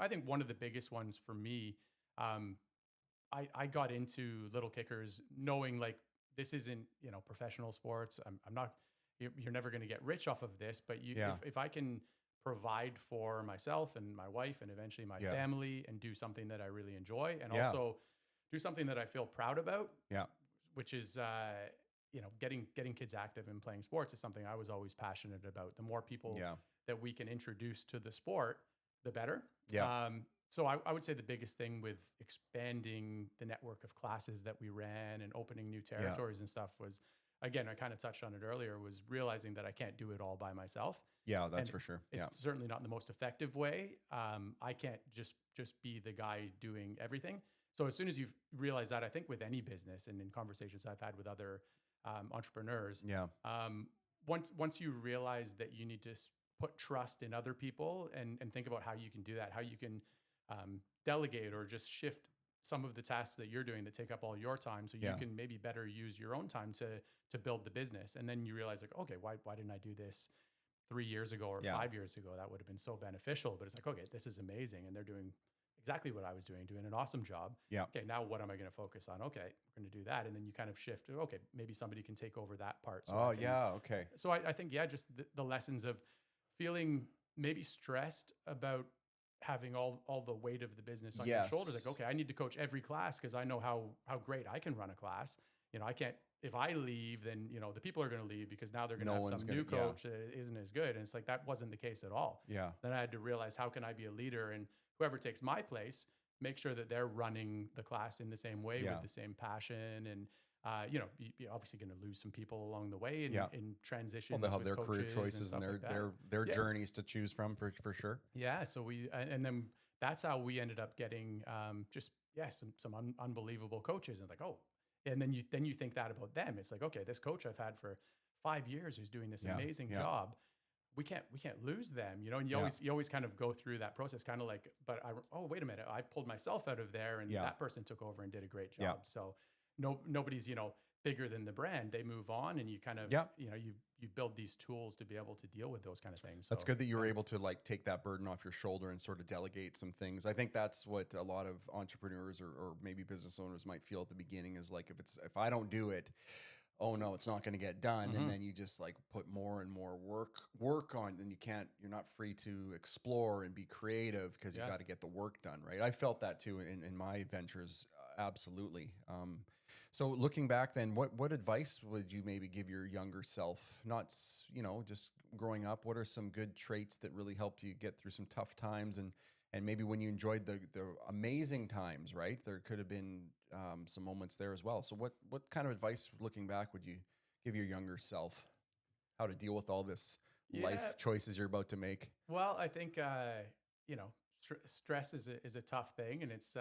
think one of the biggest ones for me. I got into Little Kickers knowing like this isn't professional sports. I'm not. You're never going to get rich off of this, but Yeah. if I can provide for myself and my wife and eventually my Yeah. family and do something that I really enjoy, and Yeah. also do something that I feel proud about, Yeah. which is getting kids active and playing sports is something I was always passionate about. The more people Yeah. that we can introduce to the sport, the better. Yeah. So I would say the biggest thing with expanding the network of classes that we ran and opening new territories and stuff was, again, I kind of touched on it earlier, was realizing that I can't do it all by myself. Yeah, that's And for sure. it's Yeah. certainly not the most effective way. I can't just be the guy doing everything. So as soon as you realize that, I think with any business and in conversations I've had with other entrepreneurs, Yeah. once you realize that you need to put trust in other people and think about how you can do that, how you can delegate or just shift some of the tasks that you're doing that take up all your time, so you Yeah. can maybe better use your own time to build the business. And then you realize like, okay, why didn't I do this 3 years ago or Yeah. 5 years ago? That would have been so beneficial. But it's like, okay, this is amazing, and they're doing exactly what I was doing an awesome job. Yeah. Okay, now what am I going to focus on? Okay, we're going to do that, and then you kind of shift. Okay, maybe somebody can take over that part. So Oh, I can, yeah. Okay. So I think just the lessons of feeling maybe stressed about having all the weight of the business on your shoulders. Like, Yes. okay, I need to coach every class because I know how great I can run a class. I can't, if I leave, then, the people are going to leave because now they're going to No have one's some gonna- new coach that isn't as good. And it's like, that wasn't the case at all. Yeah. Then I had to realize, how can I be a leader, and whoever takes my place, make sure that they're running the class in the same way Yeah. with the same passion. And, you're obviously going to lose some people along the way Yeah. in transitions. Well, they'll have with their career coaches choices and stuff like that. their Yeah. journeys to choose from for sure. Yeah. So and then that's how we ended up getting some unbelievable coaches, and like, oh, and then you think that about them. It's like, okay, this coach I've had for 5 years who's doing this Yeah. amazing Yeah. job. We can't lose them, and Yeah. you always kind of go through that process, kind of like, but wait a minute, I pulled myself out of there, and Yeah. that person took over and did a great Yeah. job. So nobody's bigger than the brand. They move on, and you kind of Yeah. you build these tools to be able to deal with those kind of things. That's So, good that you were yeah. able to like take that burden off your shoulder and sort of delegate some things. I think that's what a lot of entrepreneurs or maybe business owners might feel at the beginning is like, if I don't do it, oh no, it's not going to get done. Mhm. And then you just like put more and more work on, and you're not free to explore and be creative because you Yeah. got to get the work done. Right. I felt that too in my ventures. Absolutely. So looking back then, what advice would you maybe give your younger self? Not, just growing up. What are some good traits that really helped you get through some tough times, and maybe when you enjoyed the amazing times, right? There could have been some moments there as well. So what kind of advice looking back would you give your younger self? How to deal with all this Yeah. life choices you're about to make? Well, I think stress is a tough thing, and it's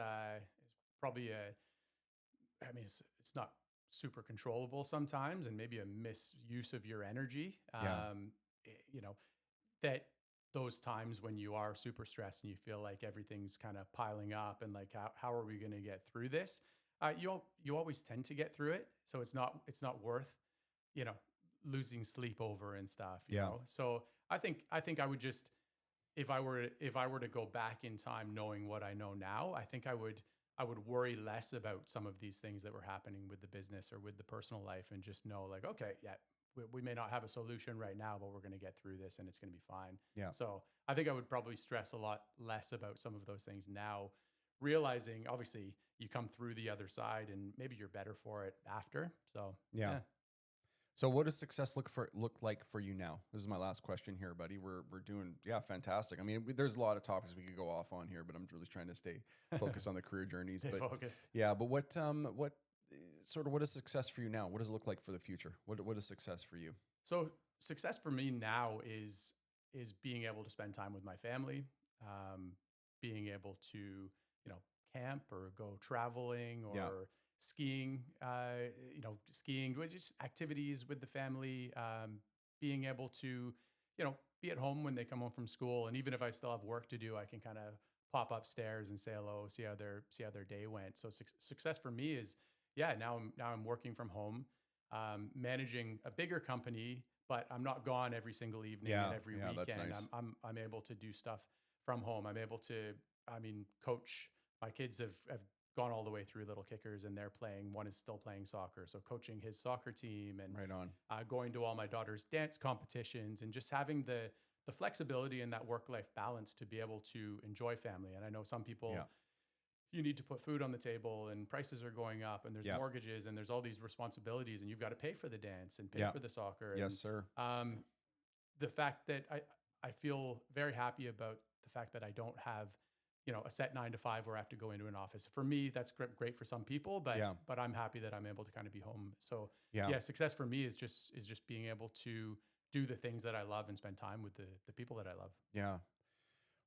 probably it's not super controllable sometimes, and maybe a misuse of your energy. Yeah. That those times when you are super stressed and you feel like everything's kind of piling up, and like, how are we going to get through this? You always tend to get through it, so it's not worth losing sleep over and stuff. Yeah. So I think I would just, if I were to go back in time knowing what I know now, I think I would worry less about some of these things that were happening with the business or with the personal life, and just know like, okay, yeah, we may not have a solution right now, but we're going to get through this and it's going to be fine. Yeah. So I think I would probably stress a lot less about some of those things now, realizing obviously you come through the other side and maybe you're better for it after. So Yeah. So what does success look like for you now? This is my last question here, buddy. We're doing, fantastic. I mean, there's a lot of topics we could go off on here, but I'm really trying to stay focused on the career journeys. Stay But focused. yeah, but what is success for you now? What does it look like for the future? What is success for you? So success for me now is being able to spend time with my family, being able to camp or go traveling or Yeah. skiing, skiing, just activities with the family, being able to be at home when they come home from school. And even if I still have work to do, I can kind of pop upstairs and say hello, see how their day went. So success for me is, yeah, now I'm working from home, managing a bigger company, but I'm not gone every single evening and every weekend. That's nice. I'm able to do stuff from home. I'm able to, coach. My kids have gone all the way through little kickers, and they're playing. One is still playing soccer, so coaching his soccer team, and Right on. going to all my daughter's dance competitions, and just having the flexibility and that work-life balance to be able to enjoy family. And I know some people, you need to put food on the table, and prices are going up, and there's mortgages, and there's all these responsibilities, and you've got to pay for the dance and pay for the soccer. Yes, and, sir. The fact that I feel very happy about the fact that I don't have, a set 9 to 5 where I have to go into an office. For me, that's great for some people, but I'm happy that I'm able to kind of be home. So success for me is just being able to do the things that I love and spend time with the people that I love. Yeah.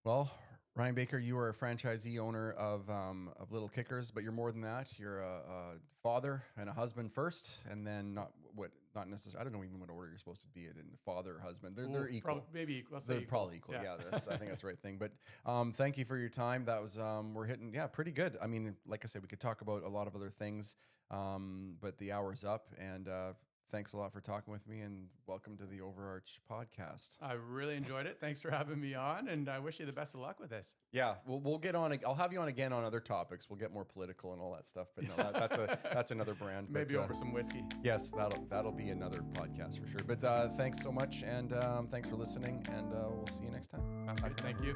Well, Ryan Baker, you are a franchisee owner of Little Kickers, but you're more than that. You're a father and a husband first, and then not necessarily. I don't know even what order you're supposed to be in. Father or husband, they're equal. Maybe equal. They're probably equal. Yeah, I think that's the right thing. But thank you for your time. That was we're hitting pretty good. I mean, like I said, we could talk about a lot of other things, but the hour's up, and thanks a lot for talking with me, and welcome to the OverArch podcast. I really enjoyed it. Thanks for having me on, and I wish you the best of luck with this. Yeah, we'll get on. I'll have you on again on other topics. We'll get more political and all that stuff. But no, that's another brand. Maybe over some whiskey. Yes, that'll be another podcast for sure. But thanks so much, and thanks for listening, and we'll see you next time. Sounds good. Thank you.